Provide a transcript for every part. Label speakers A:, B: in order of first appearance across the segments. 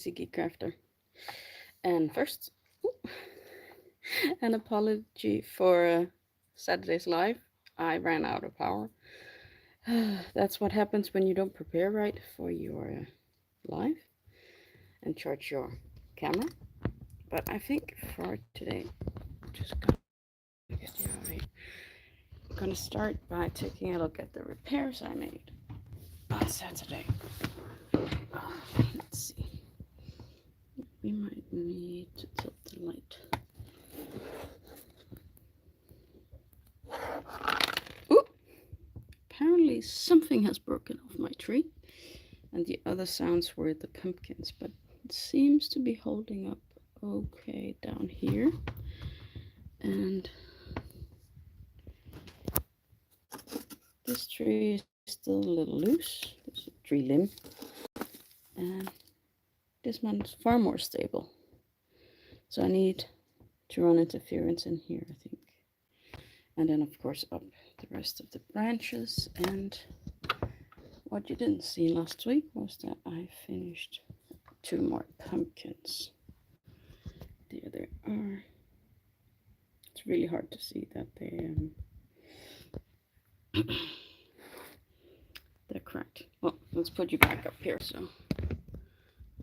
A: Geek crafter. And first, an apology for Saturday's live. I ran out of power. That's what happens when you don't prepare right for your live and charge your camera. But I think for today, I'm just gonna get you out of here. I'm gonna start by taking a look at the repairs I made on Saturday. Let's see. We might need to tilt the light. Ooh! Apparently something has broken off my tree. And the other sounds were the pumpkins, but it seems to be holding up okay down here. And this tree is still a little loose. There's a tree limb. And this one's far more stable. So I need to run interference in here, I think. And then of course up the rest of the branches. And what you didn't see last week was that I finished 2 more pumpkins. There they are. It's really hard to see that they're cracked. Well, let's put you back up here so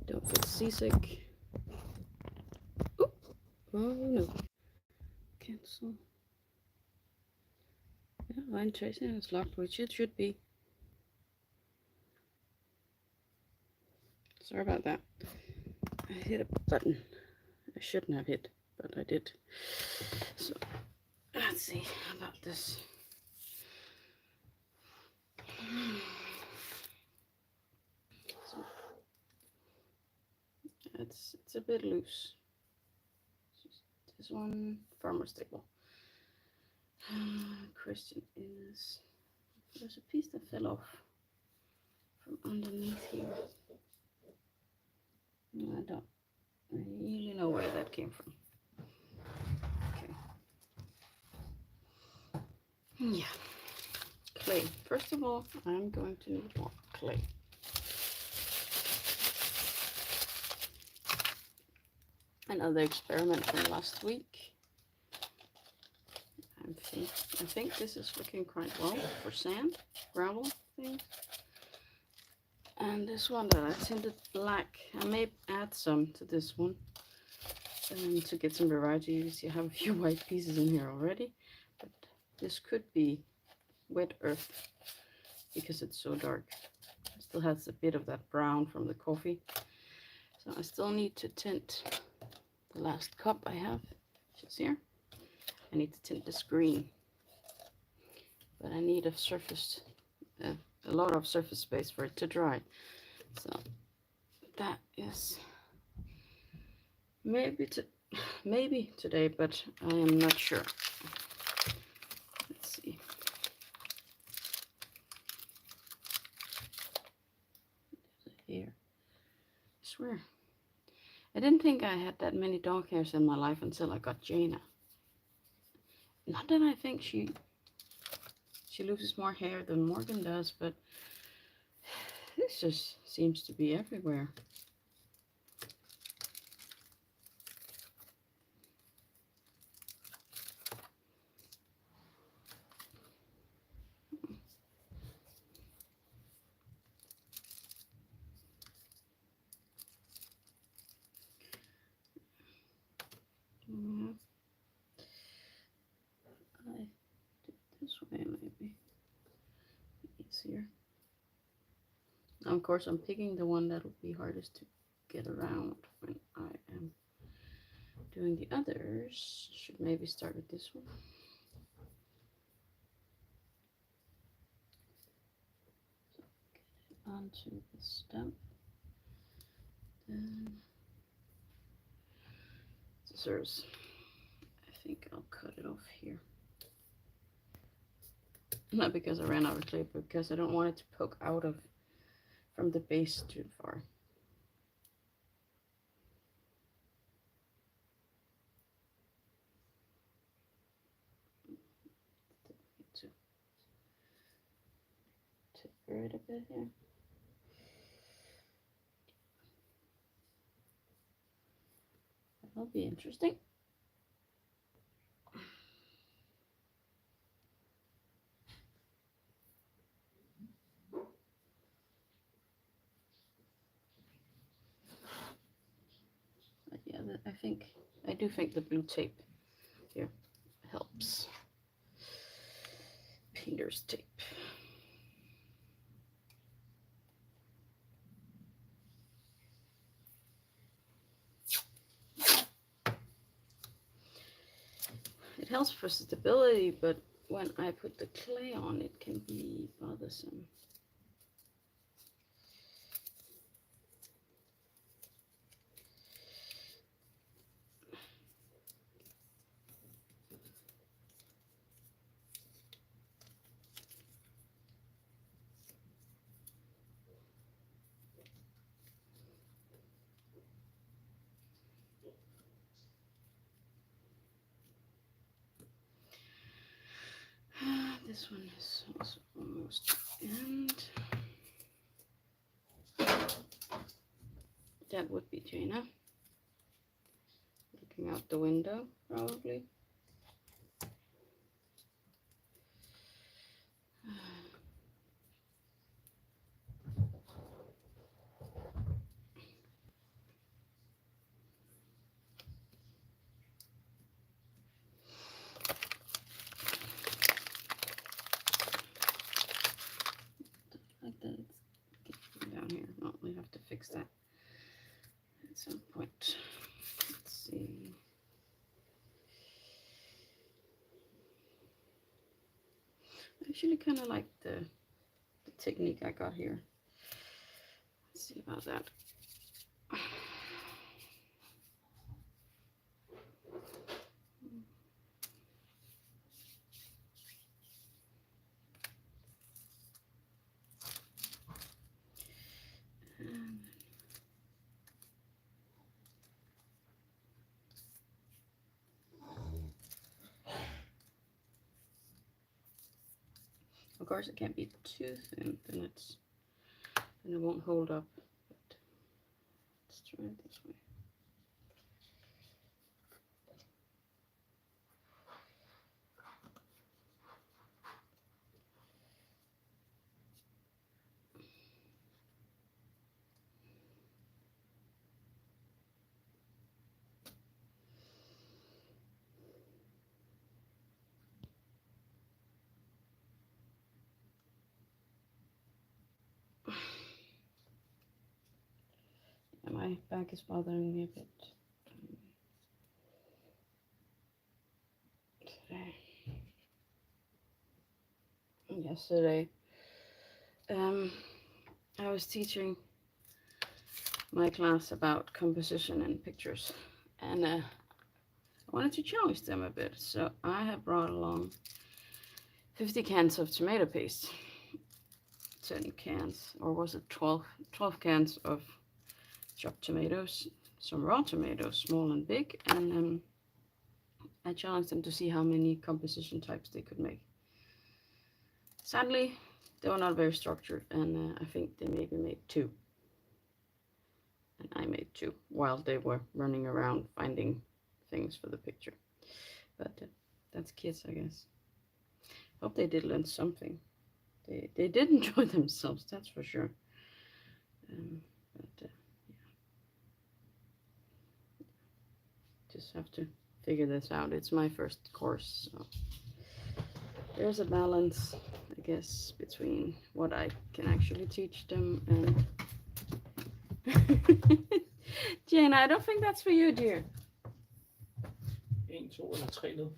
A: don't get seasick. Oop. Oh no. Cancel. Yeah, line tracing is locked, which it should be. Sorry about that. I hit a button I shouldn't have hit, but I did. So let's see about this. So, it's a bit loose. This one far more stable. Question is, there's a piece that fell off from underneath here. I don't really know where that came from. Okay. Yeah. Clay. First of all, I'm going to need more clay. Another experiment from last week. I think this is looking quite well for sand, gravel things. And this one that I tinted black, I may add some to this one to get some variety. You have a few white pieces in here already, but this could be wet earth because it's so dark. It still has a bit of that brown from the coffee. So I still need to tint the last cup I have, which is here. I need to tint this green, but I need a lot of surface space for it to dry. So that is maybe today, but I am not sure. Let's see. Here, I swear, I didn't think I had that many dog hairs in my life until I got Jaina. Not that I think she loses more hair than Morgan does, but this just seems to be everywhere. I did this way maybe easier. Now, of course, I'm picking the one that will be hardest to get around when I am doing the others. Should maybe start with this one. So get it onto the stump. Then scissors. I think I'll cut it off here. Not because I ran out of clay, but because I don't want it to poke out from the base too far. To taper it a bit here. That'll be interesting. But yeah, I do think the blue tape here helps. Painter's tape. It helps for stability, but when I put the clay on, it can be bothersome. This one is also almost the end. That would be Jaina. Looking out the window, probably. Like that, it's getting down here. Oh, we have to fix that at some point. Let's see. I actually kind of like the technique I got here. Let's see about that. Of course, it can't be too thin, then it won't hold up. But let's try it this way. My back is bothering me a bit today. Yesterday, I was teaching my class about composition and pictures, and I wanted to challenge them a bit. So I have brought along 50 cans of tomato paste, 10 cans, or was it 12 cans of chopped tomatoes, some raw tomatoes, small and big, and I challenged them to see how many composition types they could make. Sadly, they were not very structured, and I think they maybe made 2. And I made 2 while they were running around finding things for the picture. But that's kids, I guess. Hope they did learn something. They did enjoy themselves, that's for sure. But just have to figure this out. It's my first course, so there's a balance, I guess, between what I can actually teach them and Jane, I don't think that's for you, dear.
B: 1, 2 eller 3 led,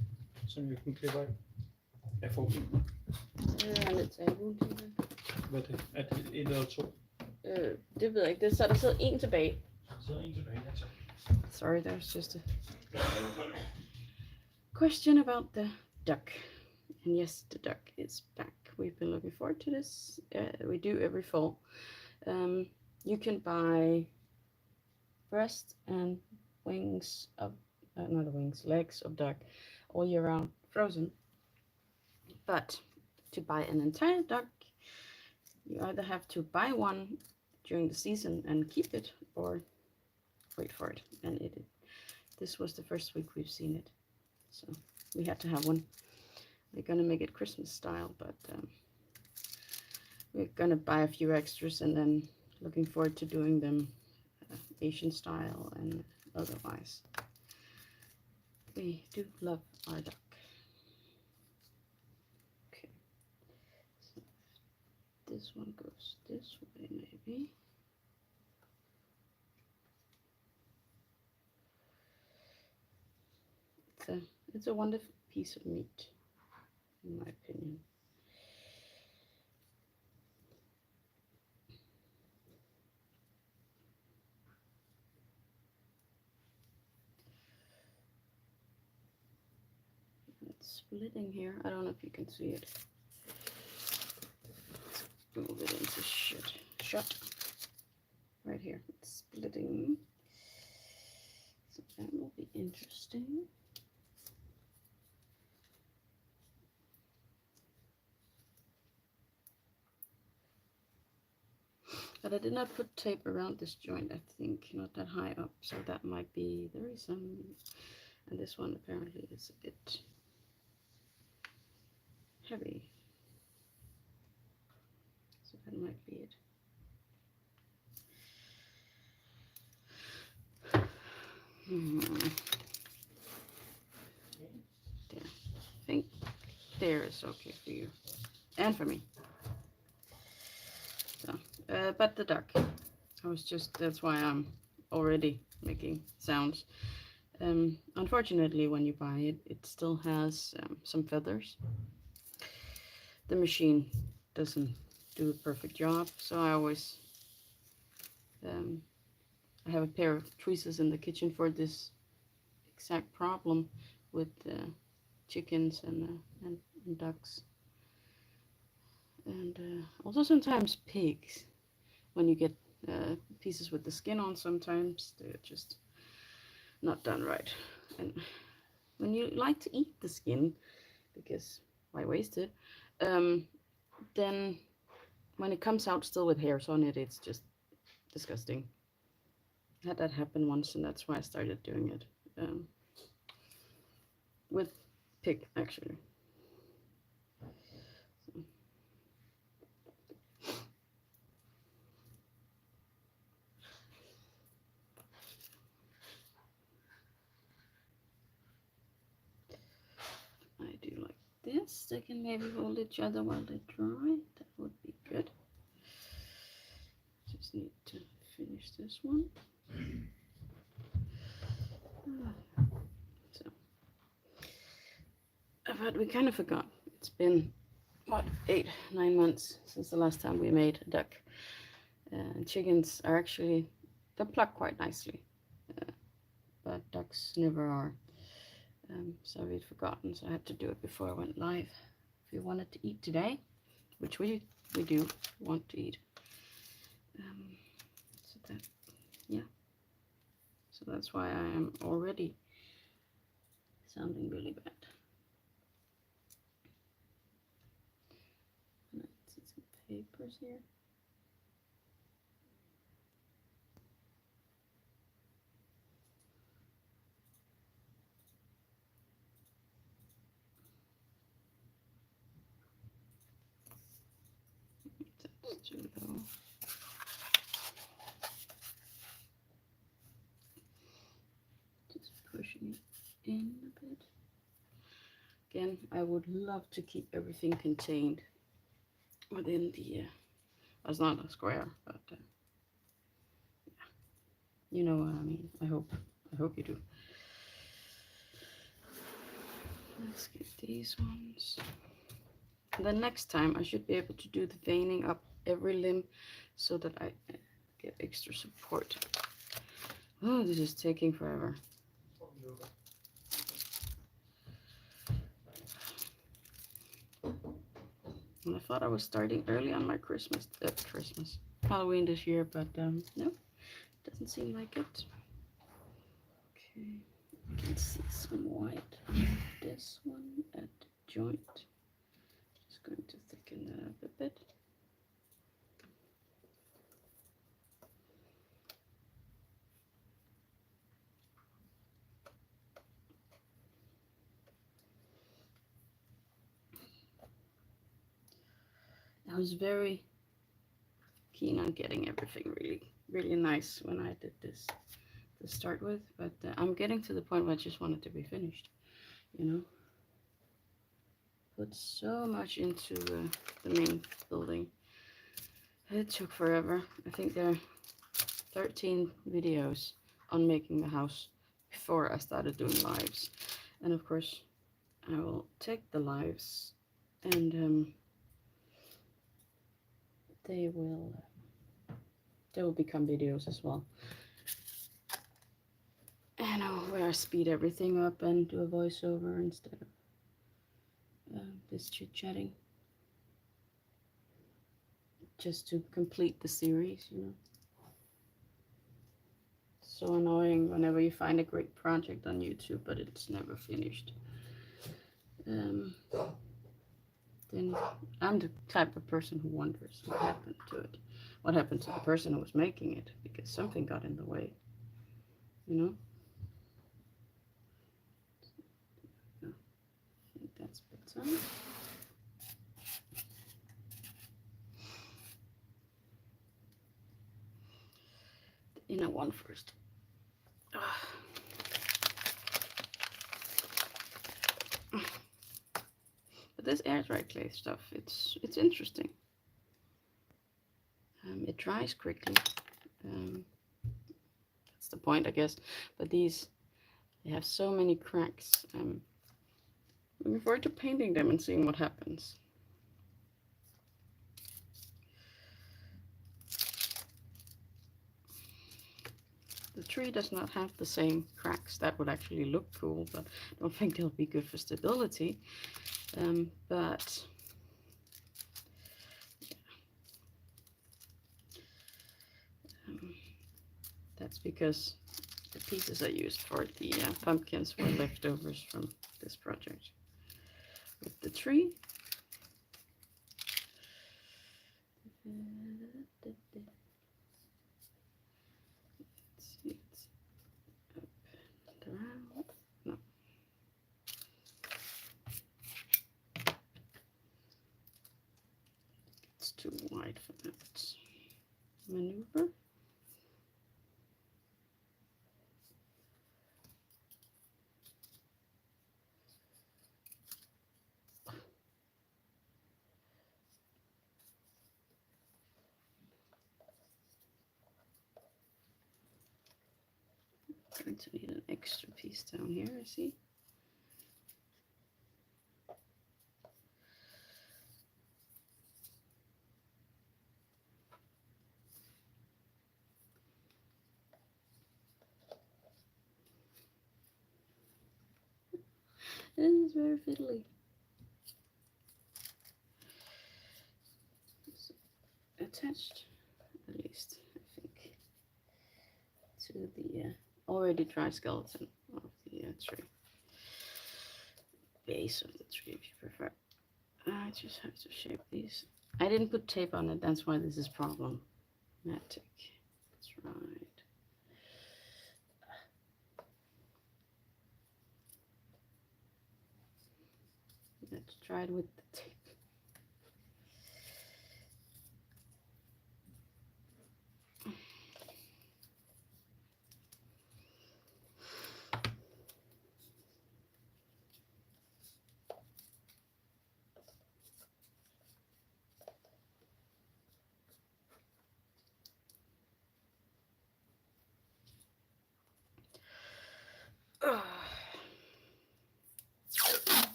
B: som vi kunne klippe af. Jeg får dem.
A: Det er lidt tabu.
B: Hvad er det? Er det 1 eller 2?
A: Det ved jeg ikke. Så der sidder 1 tilbage.
B: Der sidder 1 tilbage, altså.
A: Sorry, there's just a question about the duck. And yes, the duck is back. We've been looking forward to this. We do every fall. You can buy breast and wings of, not wings, legs of duck all year round, frozen. But to buy an entire duck, you either have to buy one during the season and keep it, or wait for it and eat it. this was the first week we've seen it, so we had to have one. We're gonna make it Christmas style, but we're gonna buy a few extras and then looking forward to doing them Asian style and otherwise. We do love our duck. Okay, so this one goes this way maybe. It's a wonderful piece of meat, in my opinion. It's splitting here. I don't know if you can see it. Let's move it into shut. Right here. It's splitting. So that will be interesting. But I did not put tape around this joint, I think, not that high up, so that might be the reason. And this one apparently is a bit heavy, so that might be it. There. I think there is okay for you and for me. So, but the duck, that's why I'm already making sounds. Unfortunately, when you buy it, it still has some feathers. The machine doesn't do a perfect job, so I always I have a pair of tweezers in the kitchen for this exact problem with chickens and ducks, and also sometimes pigs. When you get pieces with the skin on, sometimes they're just not done right. And when you like to eat the skin, because why waste it, then when it comes out still with hairs on it, it's just disgusting. I had that happen once, and that's why I started doing it with pig, actually. So. I do like this. They can maybe hold each other while they dry. That would be good. Just need to finish this one. So, but we kind of forgot. It's been what, 8-9 months since the last time we made a duck. Chickens are actually, they pluck quite nicely, but ducks never are. So we'd forgotten, so I had to do it before I went live. If you wanted to eat today, which we do want to eat. So that, yeah. So that's why I am already sounding really bad. And I see some papers here. That's too low. Just pushing it in a bit. Again, I would love to keep everything contained within the, it's not a square, but yeah, you know what I mean. I hope you do. Let's get these ones. And then next time I should be able to do the veining up every limb so that I get extra support. Oh, this is taking forever. And I thought I was starting early on my Halloween this year, but no, doesn't seem like it. Okay, I can see some white on this one at the joint. Just going to thicken that up a bit. was very keen on getting everything really nice when I did this to start with, but I'm getting to the point where I just want it to be finished, you know. Put so much into the main building. It took forever. I think there are 13 videos on making the house before I started doing lives, and of course I will take the lives and they will become videos as well. And where I speed everything up and do a voiceover instead of this chit-chatting, just to complete the series, you know. So annoying whenever you find a great project on YouTube but it's never finished. Then I'm the type of person who wonders what happened to it. What happened to the person who was making it, because something got in the way, you know. I think that's better. The inner one first. But this air dry clay stuff, it's interesting. It dries quickly. That's the point, I guess. But these, they have so many cracks. I'm looking forward to painting them and seeing what happens. The tree does not have the same cracks. That would actually look cool, but I don't think they'll be good for stability. But that's because the pieces I used for the pumpkins were leftovers from this project. With the tree, let's see, it's up and around. No. It's too wide for that maneuver. Going to need an extra piece down here, I see. It is very fiddly. It's attached, at least, I think, to the already dry skeleton of the tree. Base of the tree, if you prefer. I just have to shape these. I didn't put tape on it, that's why this is problematic. That's right. Let's try it with the tape.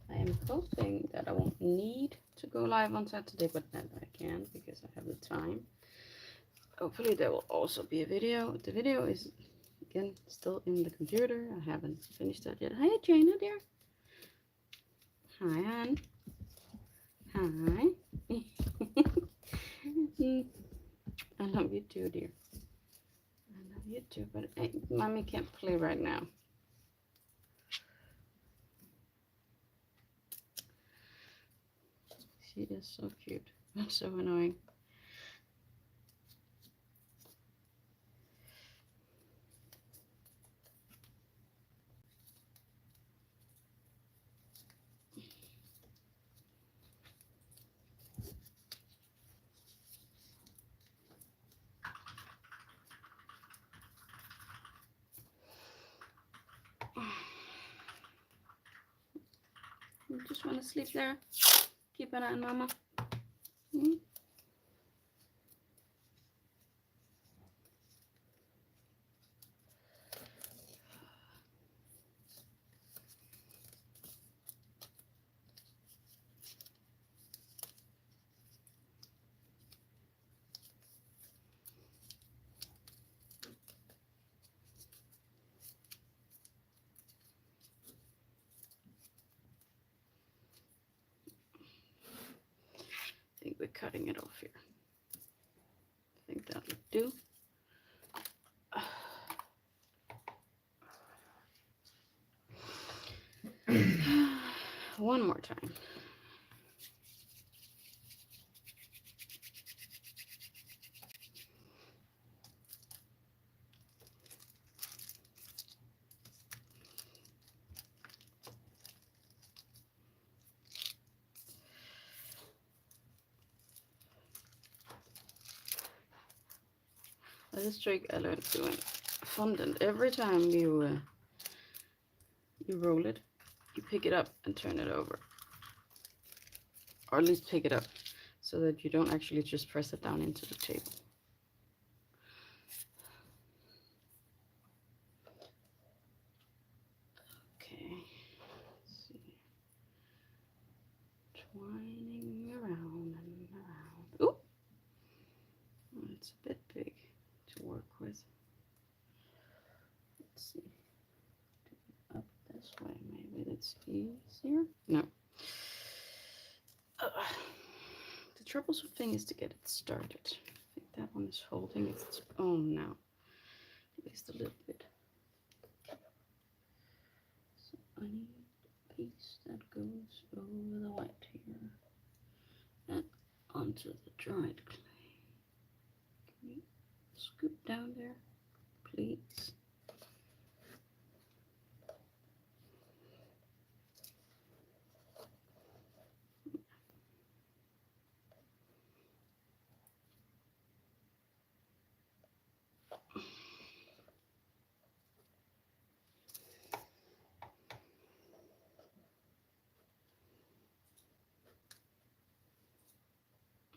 A: I'm hoping that I won't need to go live on Saturday, but then I can because I have the time. Hopefully there will also be a video. The video is, again, still in the computer. I haven't finished that yet. Hi, Jana, dear. Hi, Anne. Hi. I love you too, dear. I love you too, but Mommy can't play right now. She is so cute. I'm so annoying. You just want to sleep there. Keep an eye on Mama. Hmm? I think we're cutting it off here. I think that would do. One more time. This trick I learned doing fondant. Every time you roll it, you pick it up and turn it over, or at least pick it up, so that you don't actually just press it down into the table. Okay, let's see. Twining around and around. Ooh, it's a bit big to work with. Let's see. Up this way, maybe that's easier. No. The troublesome thing is to get it started. I think that one is holding its own now, at least a little bit. So I need a piece that goes over the white here and onto the dried clay. Can you scoop down there, please?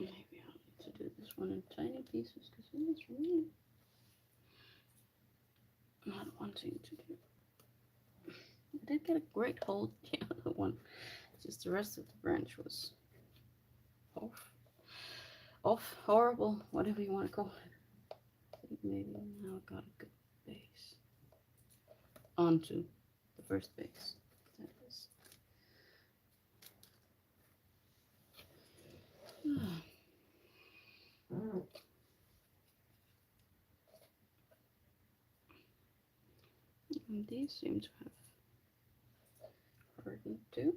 A: Maybe I'll need to do this one in tiny pieces because it's really not wanting to do. I did get a great hold the other one, just the rest of the branch was off, horrible, whatever you want to call it. I think maybe now I got a good base onto the first base. That is. And these seem to have hardened too.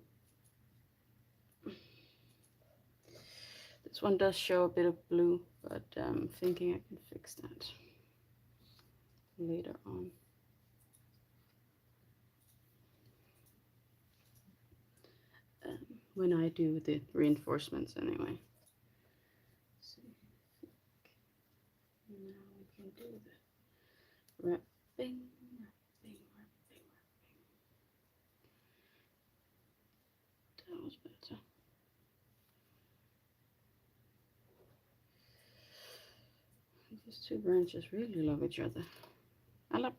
A: This one does show a bit of blue, but I'm thinking I can fix that later on. When I do the reinforcements anyway. So, now we can do the wrapping. That was better. These two branches really love each other. I love.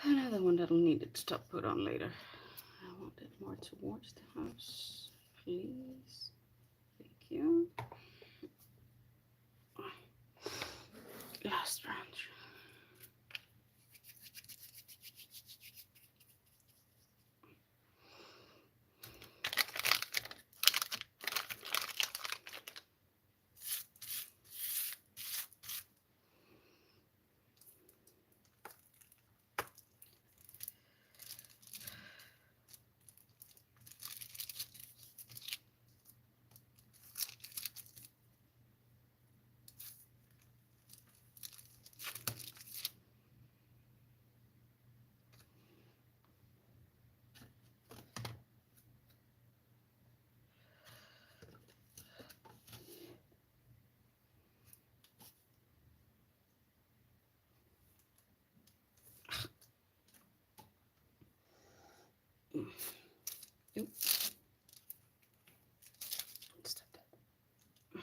A: Another one that'll need its top put on later. I want it more towards the house, please. Thank you. Last branch. Oop. Stop that.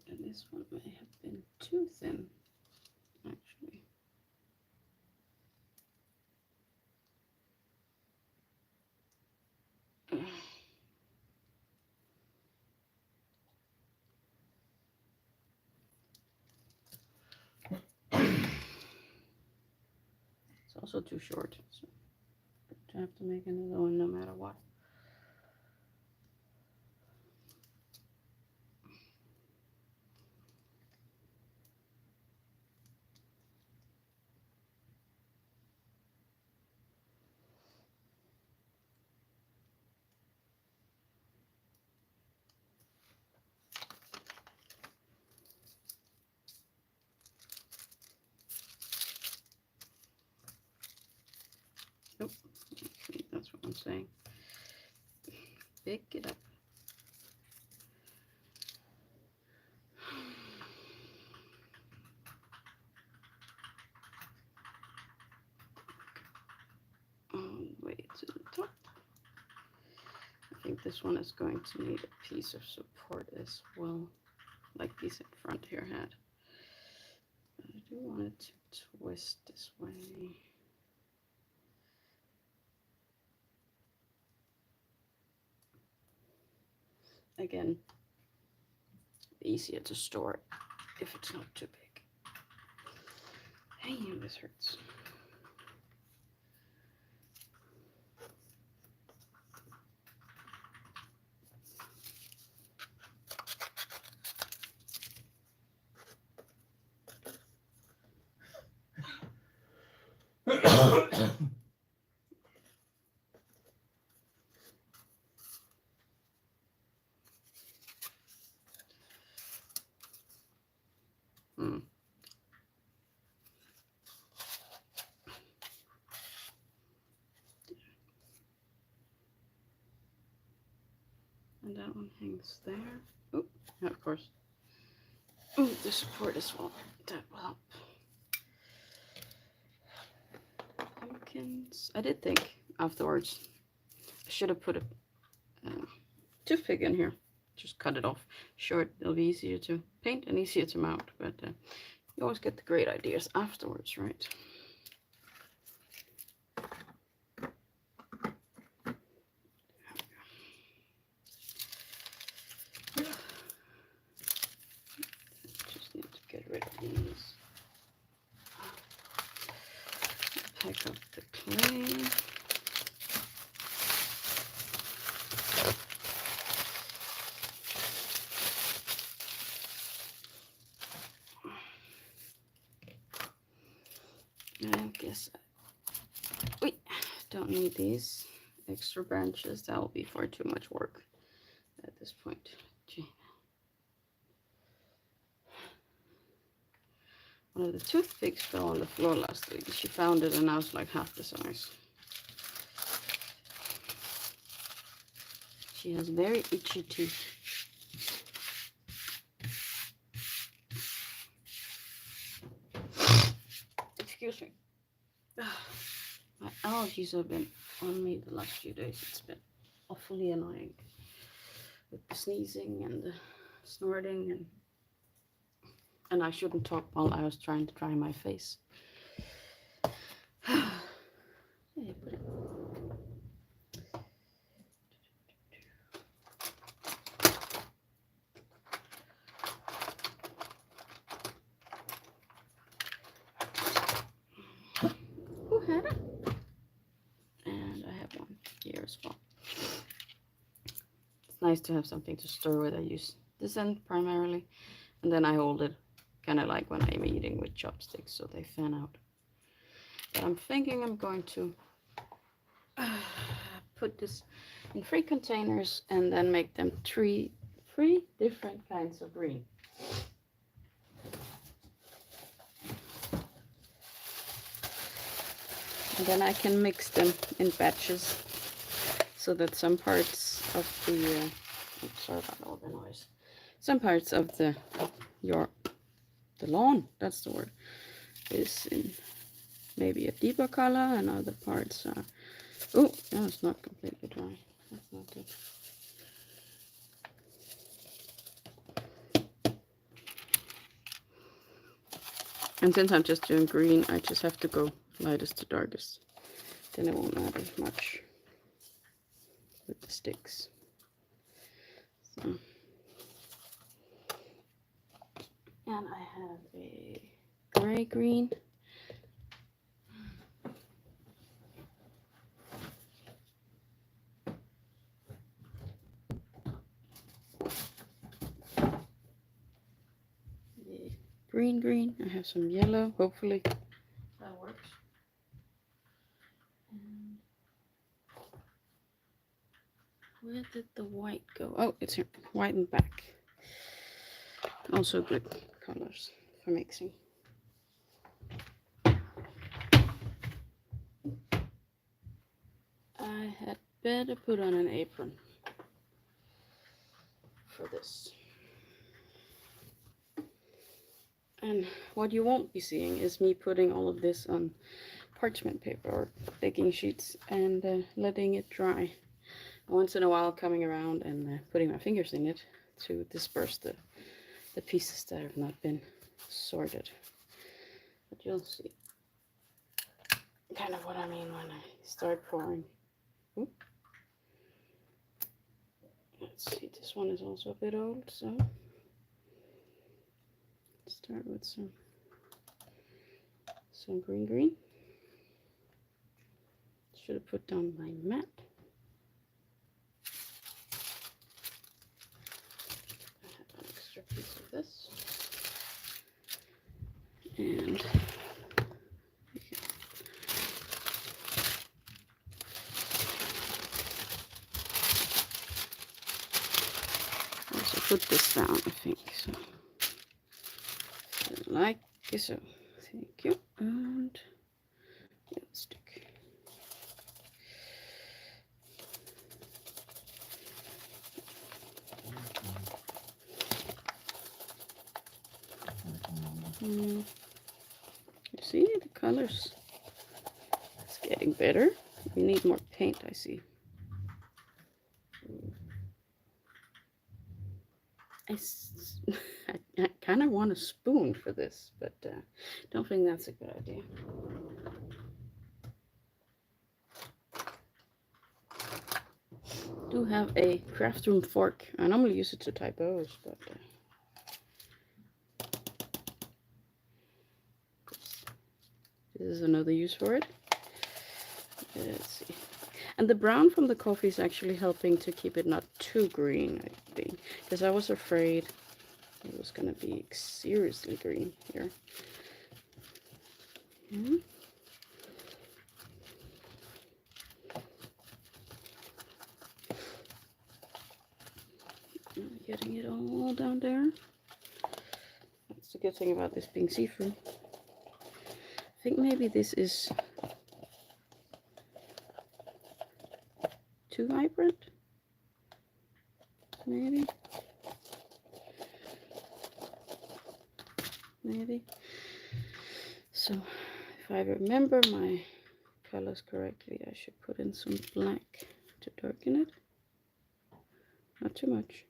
A: And this one may have been too thin, actually. It's also too short, so I have to make another one no matter what. Nope, actually, that's what I'm saying. Pick it up. Way to the top. I think this one is going to need a piece of support as well, like these in front here had. But I do want it to twist this way. Again, easier to store if it's not too big. Hey, this hurts. And that one hangs there. Oh, of course. Oh, the support as well. That will help. Pumpkins. I did think afterwards I should have put a toothpick in here. Just cut it off short. It'll be easier to paint and easier to mount. But you always get the great ideas afterwards, right? Just need to get rid of these. Pack up the clay. I guess we don't need these extra branches. That will be far too much work at this point. Gee. One of the toothpicks fell on the floor last week. She found it and I was like half the size. She has very itchy teeth. Excuse me. My allergies have been on me the last few days. It's been awfully annoying with the sneezing and the snorting, and I shouldn't talk while I was trying to dry my face. Hey, put it. Who had it? And I have one here as well. It's nice to have something to stir with. I use this end primarily, and then I hold it kind of like when I'm eating with chopsticks, so they fan out. But I'm thinking I'm going to put this in 3 containers and then make them three different kinds of green. And then I can mix them in batches so that some parts of the sorry about all the noise. Some parts of the lawn, that's the word, is in maybe a deeper color, and other parts are. Oh, no, it's not completely dry. That's not good. And since I'm just doing green, I just have to go lightest to darkest. Then it won't matter much with the sticks. So. And I have a gray green. Green. I have some yellow. Hopefully that works. And where did the white go? Oh, it's here. White and black. Also good colors for mixing. I had better put on an apron for this. And what you won't be seeing is me putting all of this on parchment paper or baking sheets and letting it dry. Once in a while coming around and putting my fingers in it to disperse the pieces that have not been sorted. But you'll see kind of what I mean when I start pouring. Ooh. Let's see, this one is also a bit old, so start with some green. Should have put down my mat. I have an extra piece of this. And also put this down, I think. So like so. Thank you. And yeah, stick. You see the colors? It's getting better. We need more paint, I see. I kind of want a spoon for this, but don't think that's a good idea. Do have a craft room fork. I normally use it to tie bows, but this is another use for it. Let's see. And the brown from the coffee is actually helping to keep it not too green, I think, because I was afraid it was going to be seriously green here. Getting it all down there. That's the good thing about this being see-through. I think maybe this is too vibrant. Maybe. So if I remember my colors correctly, I should put in some black to darken it. Not too much.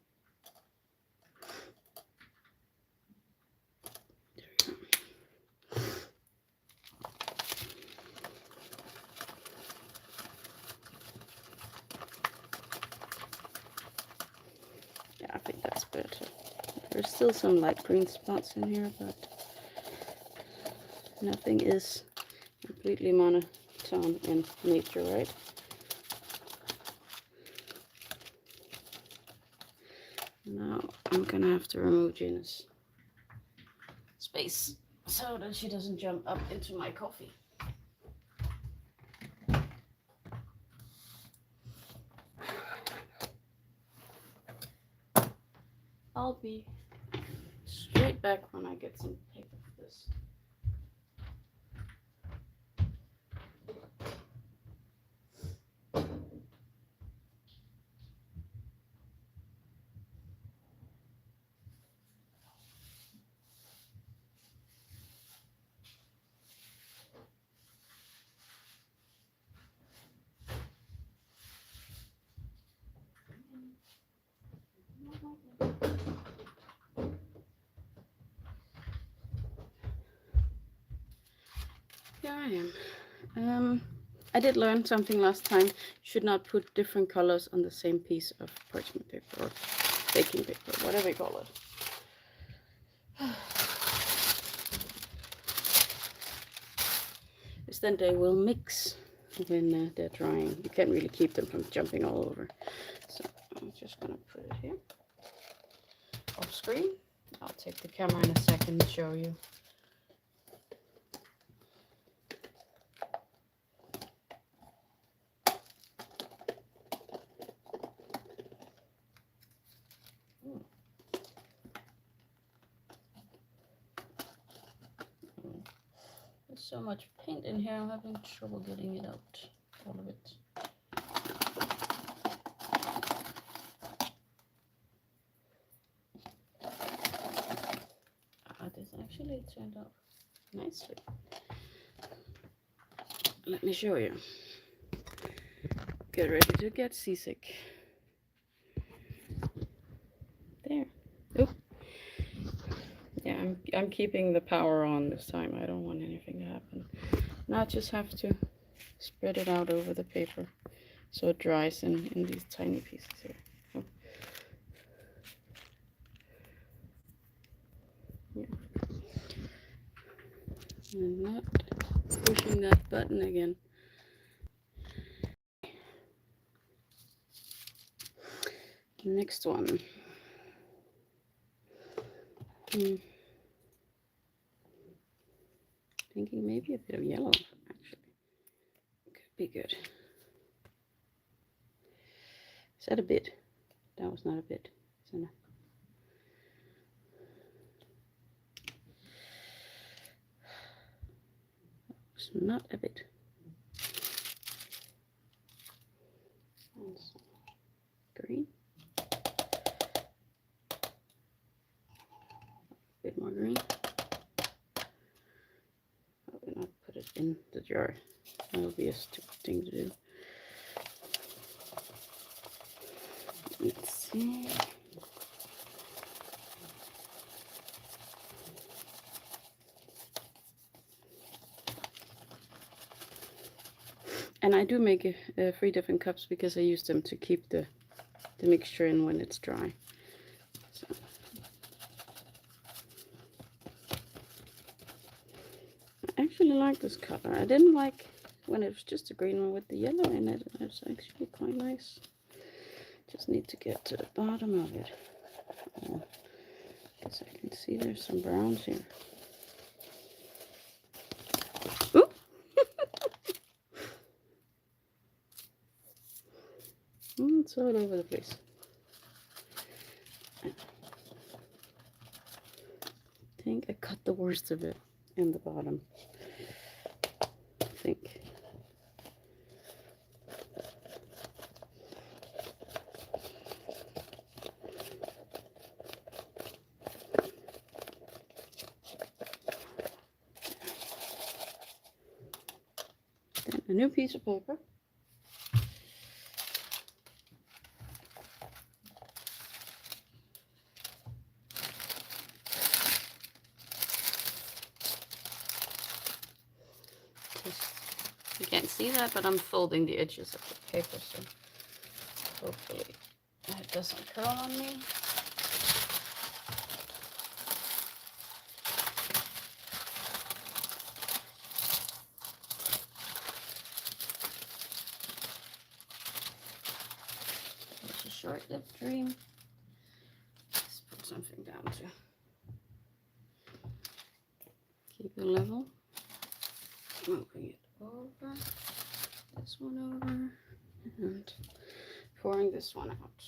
A: Yeah, I think that's better. There's still some light green spots in here, but nothing is completely monotone in nature, right? Now I'm gonna have to remove Gina's space so that she doesn't jump up into my coffee. I'll be straight back when I get some paper for this. here I am. I did learn something last time. You should not put different colors on the same piece of parchment paper or baking paper, whatever you call it. Because then they will mix when they're drying. You can't really keep them from jumping all over. So I'm just gonna put it here off screen. I'll take the camera in a second and show you. There's so much paint in here, I'm having trouble getting it out, all of it. This actually turned out nicely. Let me show you. Get ready to get seasick. There. Oop. Yeah, I'm keeping the power on this time. I don't want anything to happen. Now I just have to spread it out over the paper so it dries in these tiny pieces here. Oh. Yeah. I'm not pushing that button again. Next one. Thinking maybe a bit of yellow, actually. Could be good. Is that a bit? That was not a bit. Isn't it? It's not a bit. And some green. A bit more green. Probably not put it in the jar. That would be a stupid thing to do. Let's see. And I do make 3 different cups because I use them to keep the mixture in when it's dry. So. I actually like this color. I didn't like when it was just a green one with the yellow in it. It's actually quite nice. Just need to get to the bottom of it. Guess I can see there's some browns here. Ooh! It's all over the place. I think I cut the worst of it in the bottom. I think. Then a new piece of paper. You can't see that, but I'm folding the edges of the paper, so hopefully it doesn't curl on me. It's a short-lived dream. Let's put something down to keep it level. Moving it over, this one over, and pouring this one out.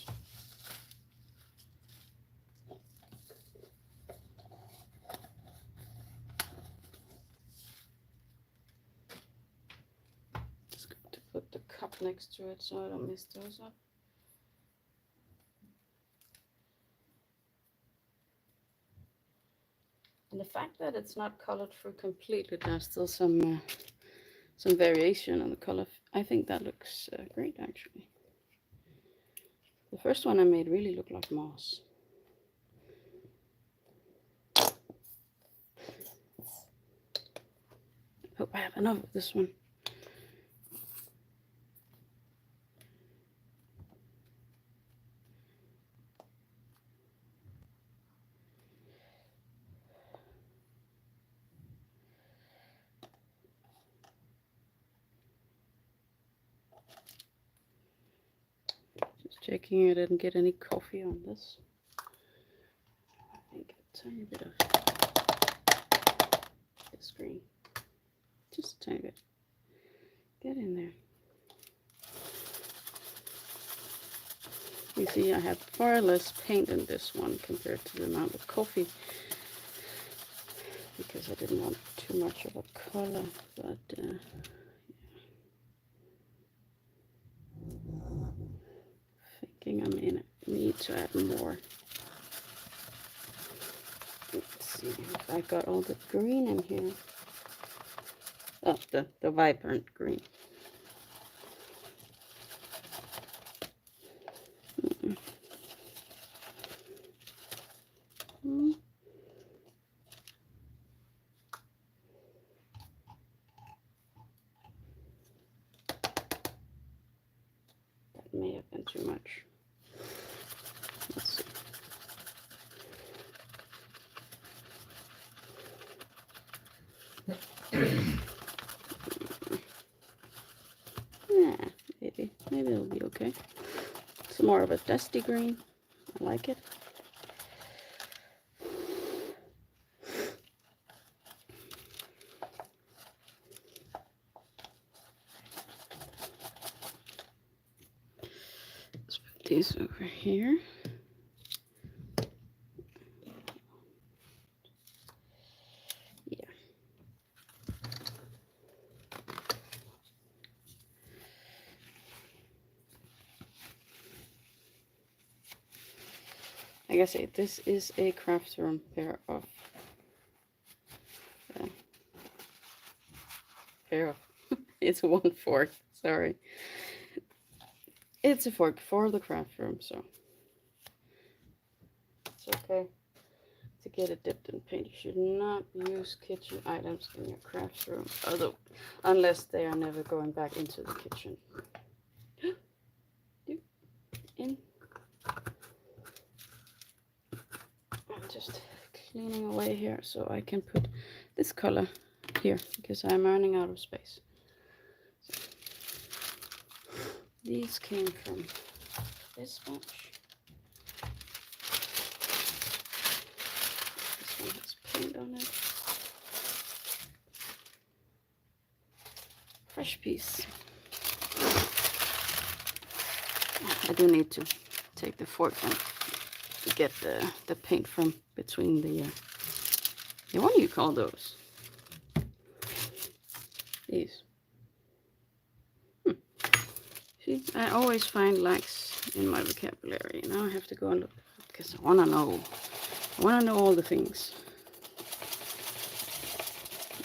A: Just going to put the cup next to it so I don't mess those up. And the fact that it's not colored through completely, there's still some variation on the color. I think that looks great, actually. The first one I made really looked like moss. Oh, I have enough of this one. Just checking I didn't get any coffee on this. I think a tiny bit of this green. Just a tiny bit. Get in there. You see I have far less paint in this one compared to the amount of coffee, because I didn't want too much of a color, but thinking I may need to add more. Let's see if I got all the green in here. Oh, the vibrant green. That may have been too much. Let's see. Yeah, maybe it'll be okay. It's more of a dusty green. I like it. Let's put these over here. Yeah. Like I say, this is a craft room pair of it's one fork, sorry. It's a fork for the craft room, so it's okay to get it dipped in paint. You should not use kitchen items in your craft room, unless they are never going back into the kitchen. In. I'm just cleaning away here so I can put this color here, because I'm running out of space. So, these came from this batch. This one has paint on it. Fresh piece. I do need to take the fork and get the paint from between the what do you call those? These. See, I always find lacks in my vocabulary. Now I have to go and look, because I want to know. I want to know all the things.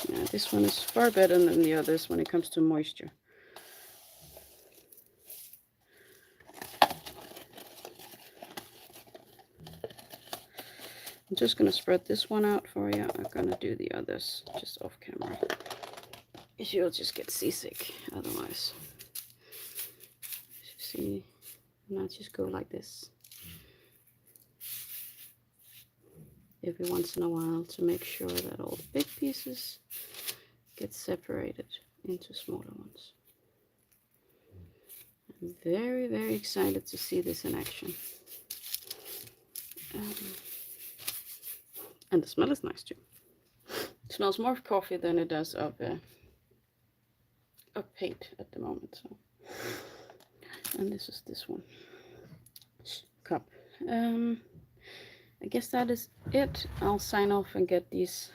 A: Yeah, this one is far better than the others when it comes to moisture. I'm just going to spread this one out for you. I'm going to do the others just off camera. You'll just get seasick otherwise. See, now just go like this every once in a while to make sure that all the big pieces get separated into smaller ones. I'm very, very excited to see this in action. And the smell is nice too. It smells more of coffee than it does of paint at the moment. So, and this is this one cup. I guess that is it. I'll sign off and get these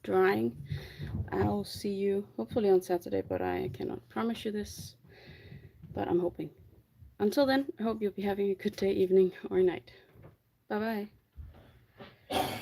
A: drying. I'll see you hopefully on Saturday, but I cannot promise you this, but I'm hoping. Until then, I hope you'll be having a good day, evening, or night. Bye bye.